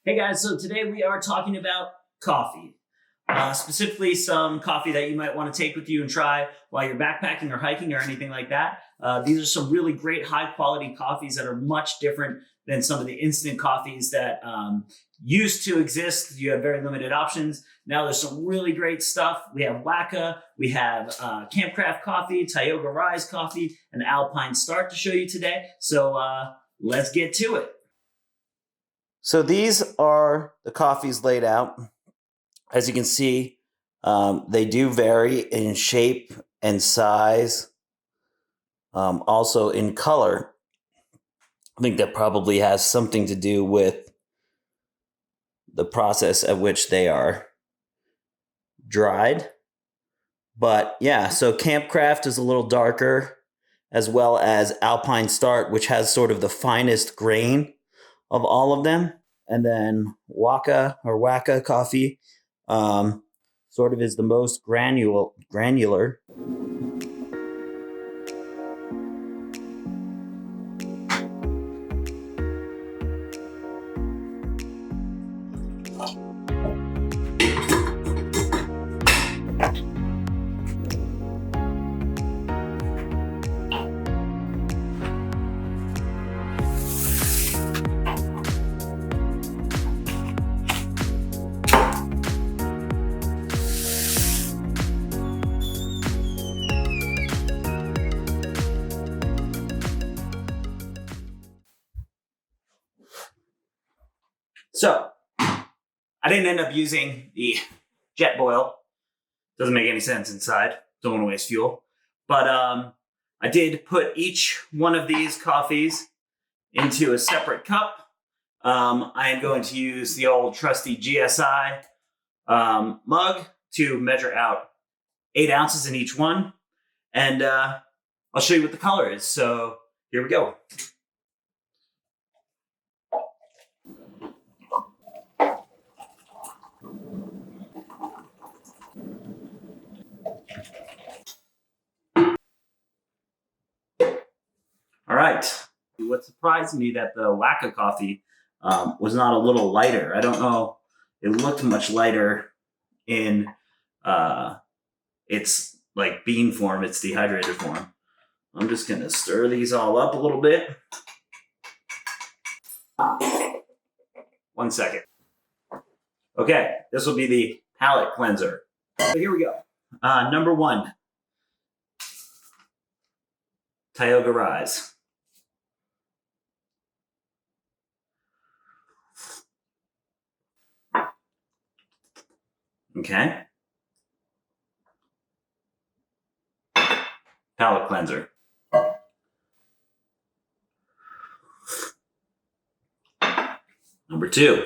Hey guys, so today we are talking about coffee. Specifically some coffee that you might want to take with you and try while you're backpacking or hiking or anything like that. These are some really great high quality coffees that are much different than some of the instant coffees that used to exist. You have very limited options. Now there's some really great stuff. We have WAKA, we have Campcraft coffee, Tioga Rise coffee, and Alpine Start to show you today. So let's get to it. So these are the coffees laid out. As you can see, they do vary in shape and size, also in color. I think that probably has something to do with the process at which they are dried. But yeah, so Campcraft is a little darker, as well as Alpine Start, which has sort of the finest grain of all of them. And then WAKA coffee sort of is the most granular. So, I didn't end up using the jet boil. Doesn't make any sense inside. Don't want to waste fuel. But I did put each one of these coffees into a separate cup. I am going to use the old trusty GSI mug to measure out 8 ounces in each one. And I'll show you what the color is. So, here we go. All right. What surprised me that the WAKA coffee was not a little lighter. I don't know. It looked much lighter in its like bean form, its dehydrated form. I'm just going to stir these all up a little bit. 1 second. Okay, this will be the palate cleanser. So here we go. Number 1, Tioga Rise. Okay. Palate cleanser. Number 2,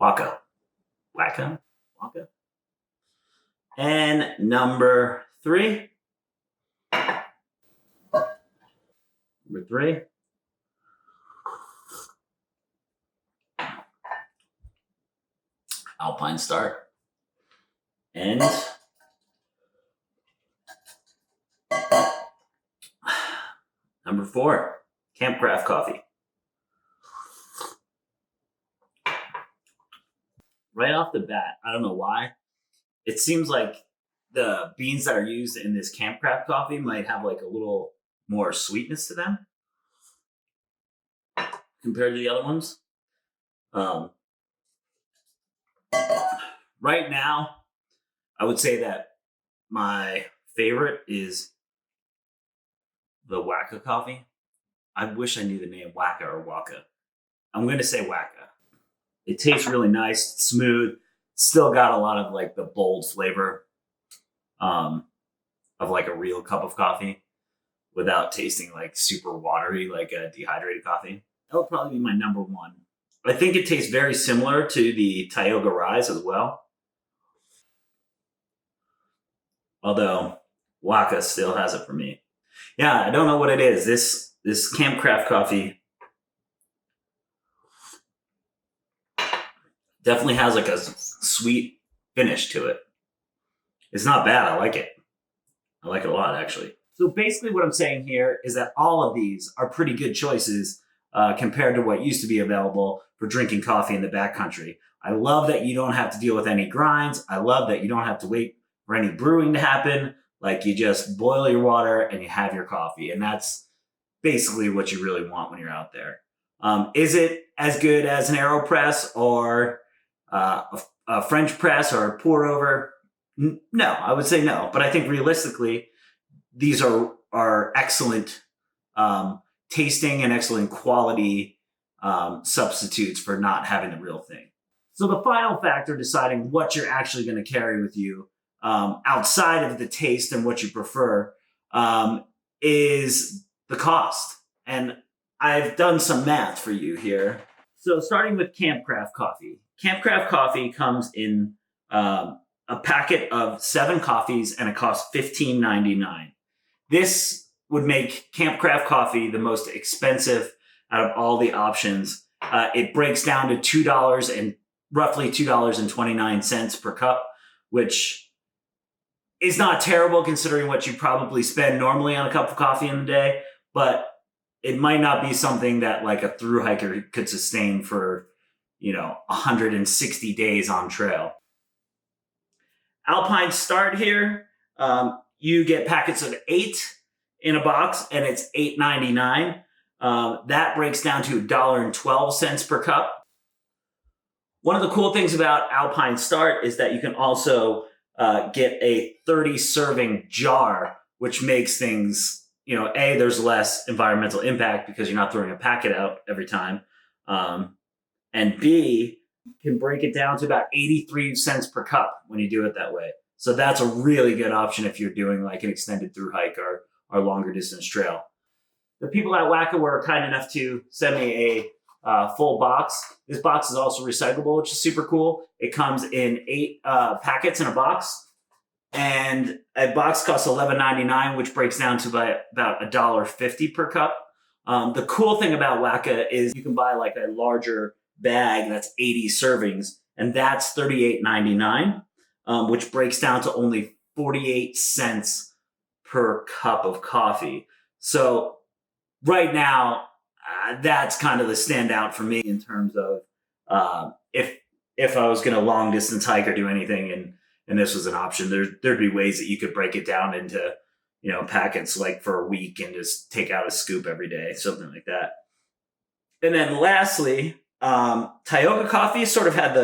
WAKA. WAKA? WAKA? And number 3. Alpine Start. And number 4, Campcraft coffee. Right off the bat, I don't know why, it seems like the beans that are used in this Campcraft coffee might have like a little more sweetness to them compared to the other ones. Right now, I would say that my favorite is the WAKA coffee. I wish I knew the name WAKA or WAKA. I'm going to say WAKA. It tastes really nice, smooth. Still got a lot of like the bold flavor of like a real cup of coffee without tasting like super watery like a dehydrated coffee. That would probably be my number 1. I think it tastes very similar to the Tioga Rise as well. Although WAKA still has it for me. Yeah, I don't know what it is. This Campcraft coffee definitely has like a sweet finish to it. It's not bad. I like it. I like it a lot, actually. So basically what I'm saying here is that all of these are pretty good choices compared to what used to be available for drinking coffee in the backcountry. I love that you don't have to deal with any grinds. I love that you don't have to wait for any brewing to happen. Like, you just boil your water and you have your coffee. And that's basically what you really want when you're out there. Is it as good as an AeroPress or a French press or a pour over? No, I would say no. But I think realistically, these are excellent tasting and excellent quality substitutes for not having the real thing. So the final factor deciding what you're actually going to carry with you outside of the taste and what you prefer is the cost. And I've done some math for you here. So starting with Campcraft coffee. Campcraft coffee comes in a packet of 7 coffees and it costs $15.99. This would make Campcraft coffee the most expensive out of all the options. It breaks down to $2 and roughly $2.29 per cup, which is not terrible considering what you probably spend normally on a cup of coffee in a day, but it might not be something that like a thru hiker could sustain for, 160 days on trail. Alpine Start here, you get packets of 8 in a box and it's $8.99. That breaks down to $1.12 per cup. One of the cool things about Alpine Start is that you can also get a 30 serving jar, which makes things, A, there's less environmental impact because you're not throwing a packet out every time. And B, you can break it down to about 83 cents per cup when you do it that way. So that's a really good option if you're doing like an extended thru hike or longer distance trail. The people at WAKA were kind enough to send me a full box. This box is also recyclable, which is super cool. It comes in 8 packets in a box, and a box costs $11.99, which breaks down to about $1.50 per cup. The cool thing about WAKA is you can buy like a larger bag that's 80 servings, and that's $38.99, which breaks down to only 48 cents per cup of coffee. So right now, that's kind of the standout for me in terms of if I was going to long distance hike or do anything, and this was an option, there'd be ways that you could break it down into packets like for a week and just take out a scoop every day, something like that. And then lastly, Tioga coffee sort of had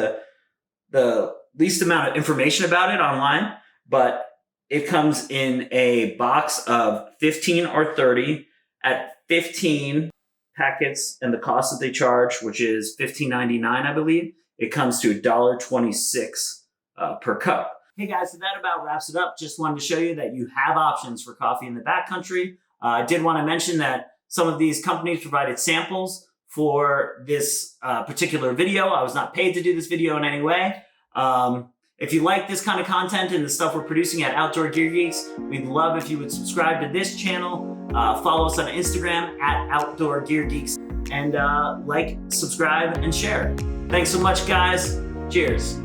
the least amount of information about it online, but it comes in a box of 15 or 30 at 15 packets, and the cost that they charge, which is $15.99, I believe, it comes to $1.26 per cup. Hey guys, so that about wraps it up. Just wanted to show you that you have options for coffee in the backcountry. I did want to mention that some of these companies provided samples for this particular video. I was not paid to do this video in any way. If you like this kind of content and the stuff we're producing at Outdoor Gear Geeks, we'd love if you would subscribe to this channel, follow us on Instagram at Outdoor Gear Geeks, and like, subscribe, and share. Thanks so much, guys. Cheers.